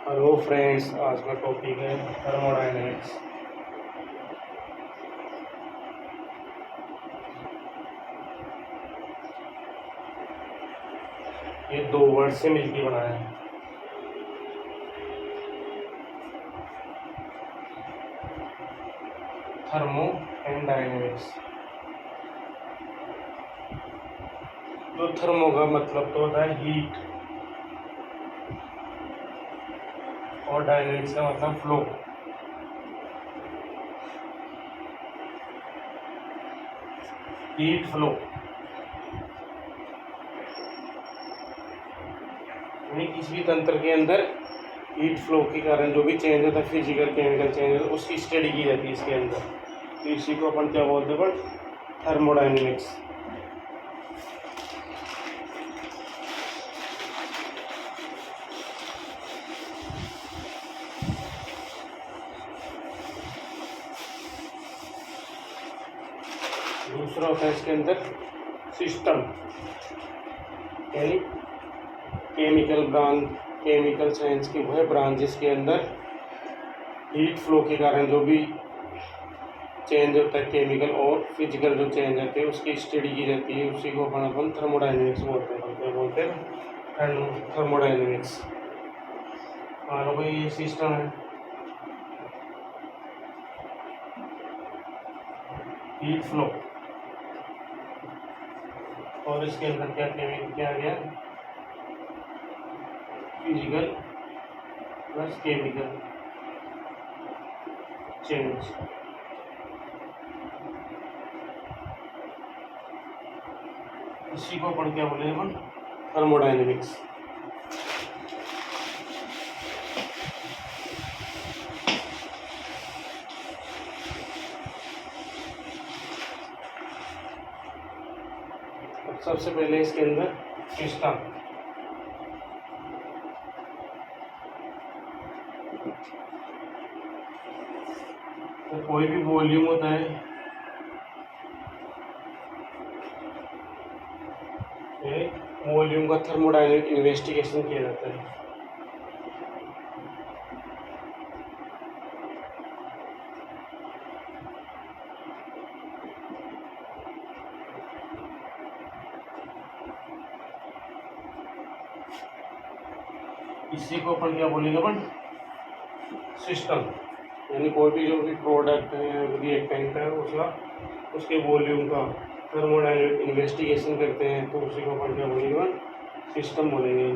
Hello friends, आज का topic है थर्मोडायनेमिक्स। ये दो वर्ड से मिलकर बना है। Thermo and dynamics. जो थर्मो का मतलब तो होता है हीट, और डायनेमिक्स का मतलब फ्लो। हीट फ्लो यानी किसी भी तंत्र के अंदर हीट फ्लो के कारण जो भी चेंज होता है, फिजिकल केमिकल चेंज होता है, उसकी स्टडी की जाती है इसके अंदर। तो इसी को अपन क्या बोलते हैं? But thermodynamics. दूसरा होता है इसके अंदर सिस्टम, यानी केमिकल साइंस की वह ब्रांच जिसके अंदर हीट फ्लो के कारण जो भी चेंज होता है केमिकल और फिजिकल जो चेंज होते हैं उसकी स्टडी की जाती है। उसी को अपन थर्मोडायनेमिक्स बोलते हैं। हम क्या बोलते हैं? थर्मोडायनेमिक्स। मान लो भाई ये सिस्टम है, हीट फ्लो, और इसके अंदर क्या आ गया? Physical plus chemical change. इसी को अपन क्या बोलेंगे? अपन थर्मोडायनेमिक्स। अब सबसे पहले इसके अंदर सिस्टम। तो कोई भी वॉल्यूम होता है, वॉल्यूम का थर्मोडायनेमिक इन्वेस्टिगेशन किया जाता है। इसी को अपन क्या बोलेंगे? अपन सिस्टम, यानी कोई भी जो भी प्रोडक्ट है, रिएक्टेंट है, उसके वॉल्यूम का थर्मोडायनेमिक इन्वेस्टिगेशन करते हैं, तो उसी को अपन क्या बोलेंगे? अपन सिस्टम बोलेंगे।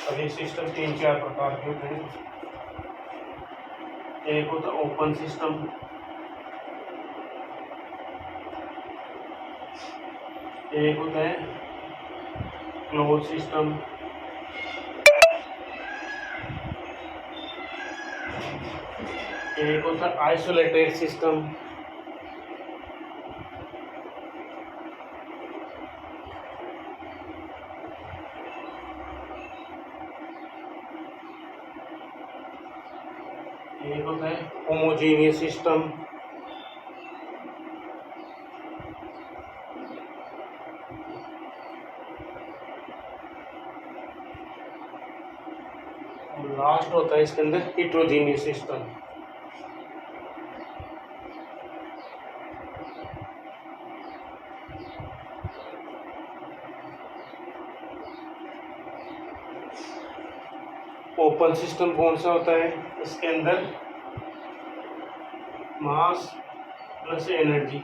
अब ये सिस्टम 3-4 प्रकार के होते हैं। एक होता है ओपन सिस्टम, एक होता है क्लोज सिस्टम, एक होता है आइसोलेटेड सिस्टम, एक होता है होमोजीनियस सिस्टम, और लास्ट होता है इसके अंदर हिट्रोजीनियस सिस्टम। ओपन सिस्टम कौन सा होता है? इसके अंदर मास प्लस एनर्जी,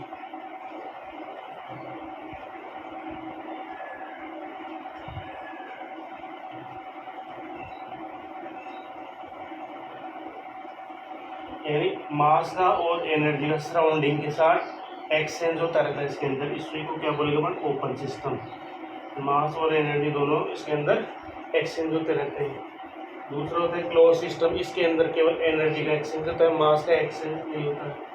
यानी मास का और एनर्जी का सराउंडिंग के साथ एक्सचेंज होता रहता है इसके अंदर। इसी को क्या बोलेगा? अपन ओपन सिस्टम। मास और एनर्जी दोनों इसके अंदर एक्सचेंज होते रहते हैं। दूसरा होता है क्लोज सिस्टम, इसके अंदर केवल एनर्जी का एक्सचेंज होता है, मास का एक्सचेंज नहीं होता है।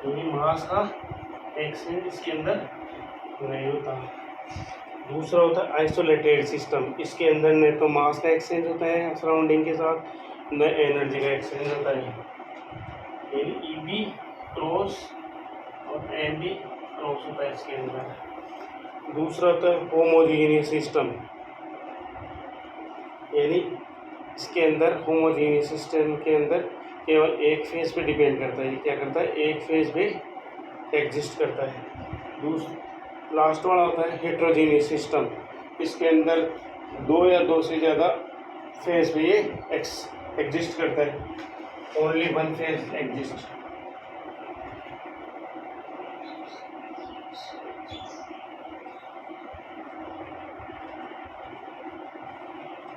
क्योंकि मास का एक्सचेंज इसके अंदर नहीं होता। दूसरा होता है आइसोलेटेड सिस्टम। इसके अंदर न तो मास का एक्सचेंज होता है सराउंडिंग के साथ, न एनर्जी का एक्सचेंज होता है। यानी ई बी क्रॉस और एम बी क्रॉस होता है इसके अंदर। दूसरा होता है होमोजीनियस सिस्टम। यानी इसके अंदर होमोजीनियस सिस्टम के अंदर केवल एक फेज पे डिपेंड करता है। ये क्या करता है, एक फेज पे एग्जिस्ट करता है। लास्ट वाला होता है हेट्रोजीनियस सिस्टम। इसके अंदर दो या दो से ज़्यादा फेज पे ये एग्जिस्ट करता है। Only one phase exist.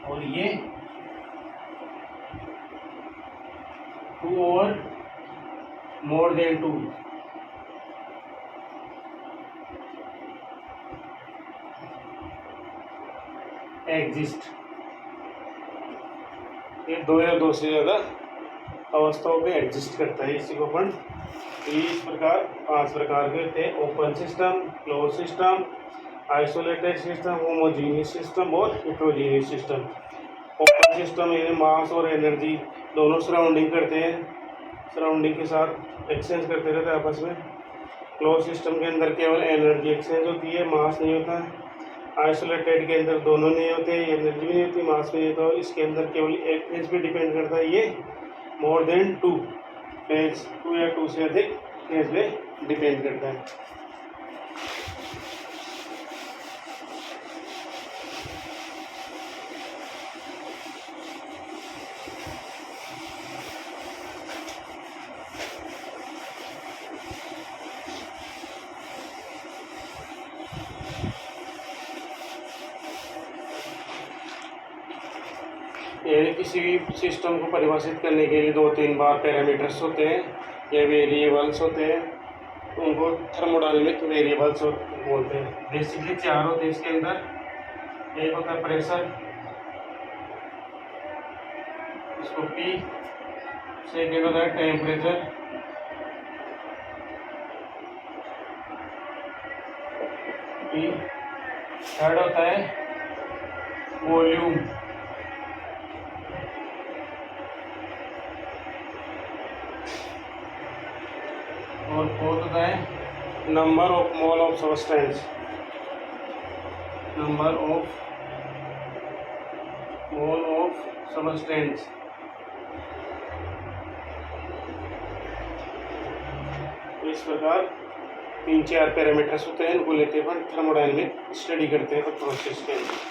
और ये टू और मोर देन टू एग्जिस्ट। ये दो या दो से ज़्यादा अवस्थाओं पे एग्जिस्ट करता है। इसी को अपन इस प्रकार 5 प्रकार के होते हैं: open system, close system, isolated system, homogeneous system और हेट्रोजीनियस सिस्टम। ओपन सिस्टम यानी मास और एनर्जी दोनों सराउंडिंग करते हैं, सराउंडिंग के साथ एक्सचेंज करते रहते हैं आपस में। क्लोज सिस्टम के अंदर केवल एनर्जी एक्सचेंज होती है, मास नहीं होता है। आइसोलेटेड के अंदर दोनों नहीं होते, एनर्जी भी नहीं होती, मास भी नहीं होता। इसके अंदर केवल एक फेज पे डिपेंड करता है, ये मोर देन टू फेज, 2 या 2 से अधिक फेज पे डिपेंड करता है। यानी किसी भी सिस्टम को परिभाषित करने के लिए 2-3 बार पैरामीटर्स होते हैं या वेरिएबल्स होते हैं, उनको थर्मोडायनेमिक वेरिएबल्स बोलते हैं। बेसिकली 4 होते हैं इसके अंदर। एक होता है प्रेशर, इसको P। सेकेंड होता है टेम्परेचर, P। थर्ड होता है वॉल्यूम, और फोर्थ होता है number of mole of substance, number of mole of substance. इस प्रकार 3-4 पैरामीटर्स होते हैं, इनको लेते हैं थर्मोडायनेमिक स्टडी करते हैं प्रोसेस के अंदर।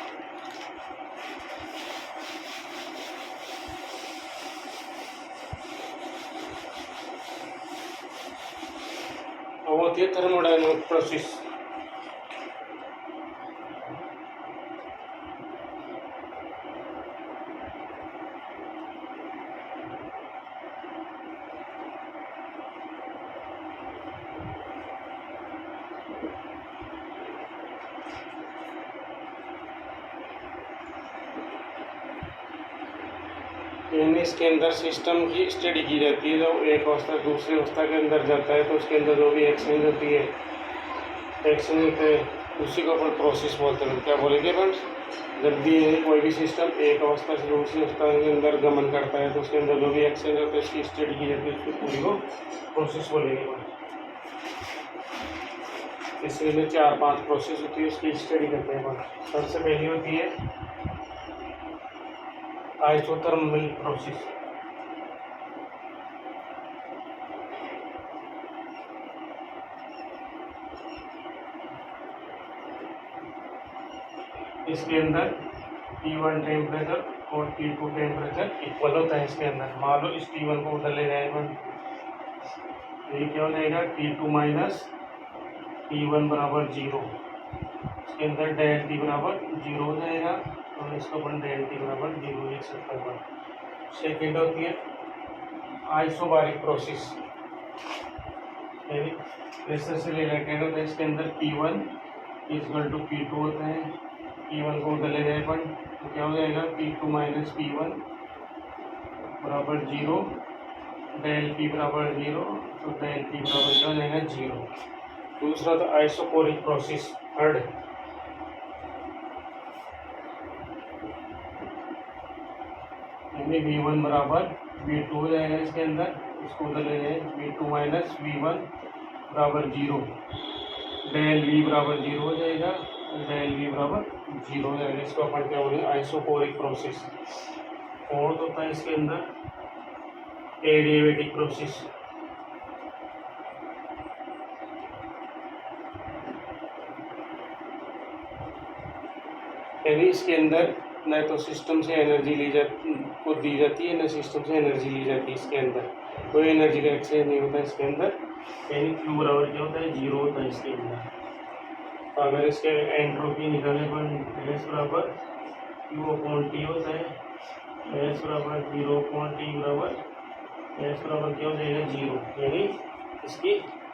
वो होती है थर्मोडायनेमिक प्रोसेस। यानी इसके अंदर सिस्टम की स्टडी की जाती है। जब एक अवस्था दूसरी अवस्था के अंदर जाता है तो उसके अंदर जो भी एक्सचेंज होती है, एक्सचेंज होते हैं, उसी को अपन प्रोसेस बोलते हैं। क्या बोलेंगे फ्रेंड्स, जब भी कोई भी सिस्टम एक अवस्था से दूसरी अवस्था के अंदर गमन करता है तो उसके अंदर जो भी एक्सचेंज होता है उसकी स्टडी की जाती है, उसकी पूरी को प्रोसेस बोलेंगे। इसमें 4-5 प्रोसेस होती है, उसकी स्टडी करते हैं। सबसे पहली होती है आइसोथर्मल प्रोसेस। इसके अंदर T1 टेम्परेचर और T2 टेम्परेचर इक्वल होता है। इसके अंदर मान लो इस T1 को उधर ले जाएगा, ये क्या हो जाएगा, T2 माइनस T1 बराबर 0। इसके अंदर डेल T बराबर 0 हो जाएगा और इसको अपन डेल T बराबर 0 लिख सकते हैं। सेकेंड होती है आइसोबारिक प्रोसेस, यानी प्रेशर से रिलेटेड होता है। इसके अंदर P1 इक्वल टू P2 होता है। P1 को उधर ले जाए अपन तो क्या हो जाएगा, P2 माइनस P1 बराबर 0, डेल P बराबर 0, तो डेल P बराबर क्या हो जाएगा 0। दूसरा तो आइसोकोरिक प्रोसेस, थर्ड यानी V1 बराबर V2 हो जाएगा इसके अंदर, इसको उधर ले जाए V2 माइनस V1 बराबर 0, डेल V बराबर 0 हो जाएगा, डेल V बराबर 0 हो जाएगा। इसको अपन क्या बोलेंगे, आइसोकोरिक प्रोसेस। फोर्थ होता है इसके अंदर एडिएबेटिक प्रोसेस। यानी इसके अंदर न तो सिस्टम से एनर्जी को दी जाती है, न सिस्टम से एनर्जी ली जाती है। इसके अंदर कोई एनर्जी का एक्सचेंज नहीं होता इसके अंदर। यानी क्यू बराबर क्या होता है, 0 होता है इसके अंदर। अगर इसके एंट्रोपी निकाले पर एस बराबर क्यू अपॉन टी होता है, एस बराबर 0 अपॉन टी बराबर एस बराबर क्या हो जाएगा 0। यानी इसकी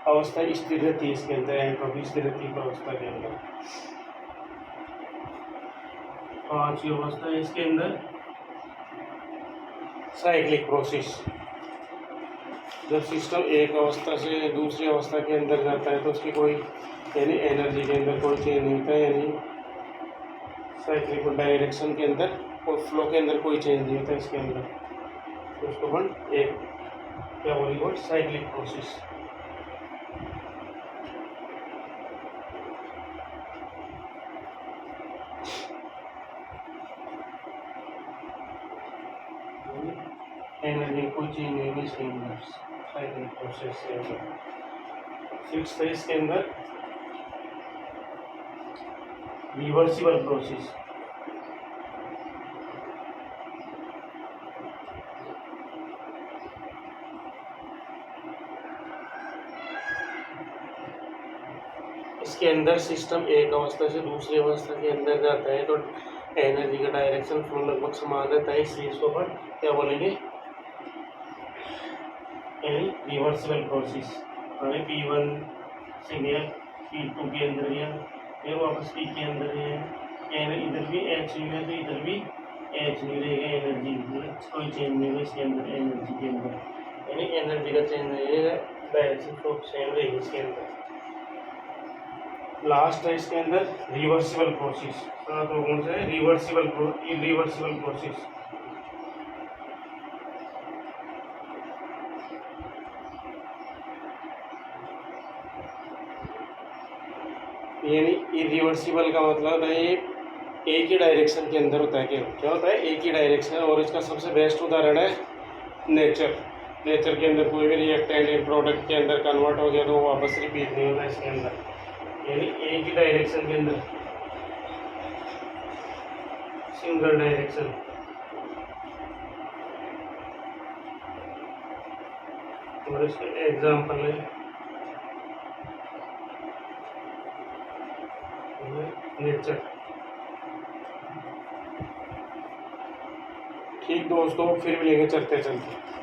अवस्था स्थिर रहती है इसके अंदर, एंट्रोपी स्थिर रहती है अवस्था के अंदर। पांचवी अवस्था है इसके अंदर साइक्लिक प्रोसेस। जब सिस्टम एक अवस्था से दूसरी अवस्था के अंदर जाता है तो उसकी कोई यानी एनर्जी के अंदर कोई चेंज नहीं होता है, यानी साइक्लिक डायरेक्शन के अंदर और फ्लो के अंदर कोई चेंज नहीं होता इसके अंदर। तो उसको अपन एक क्या बोलेंगे, साइक्लिक प्रोसेस। एनर्जी कोई चेंज नहीं होगी इसके अंदर, साइक्लिक प्रोसेस के अंदर। सिक्स्थ है इसके अंदर रिवर्सिबल प्रोसेस। इसके अंदर सिस्टम एक अवस्था से दूसरी अवस्था के अंदर जाता है तो एनर्जी का डायरेक्शन फ्लो लगभग समान रहता है, इसलिए इसको अपन क्या बोलेंगे, रिवर्सिबल प्रोसेस। हमें P1 से गया P2 के अंदर गया, फिर वापस P के अंदर गया, इधर भी H नहीं है तो इधर भी H नहीं रहेगा, एनर्जी कोई चेंज नहीं होगा इसके अंदर एनर्जी के अंदर, यानी एनर्जी का चेंज नहीं रहेगा, डायरेक्शन फ्लो सेम रहेगी इसके अंदर। लास्ट है इसके अंदर रिवर्सिबल प्रोसेस। तो कौन सा है, रिवर्सिबल प्रोसेस। यानी इरिवर्सिबल का मतलब है ये एक ही डायरेक्शन के अंदर होता है। क्या होता है, एक ही डायरेक्शन। और इसका सबसे बेस्ट उदाहरण है नेचर के अंदर कोई भी रिएक्टेंट एक प्रोडक्ट के अंदर कन्वर्ट हो गया तो वो वापस रिपीट नहीं होता इसके अंदर, यानी एक ही डायरेक्शन के अंदर, सिंगल डायरेक्शन। और इसके एग्जाम्पल है नेचर। ठीक दोस्तों, फिर मिलेंगे चलते चलते।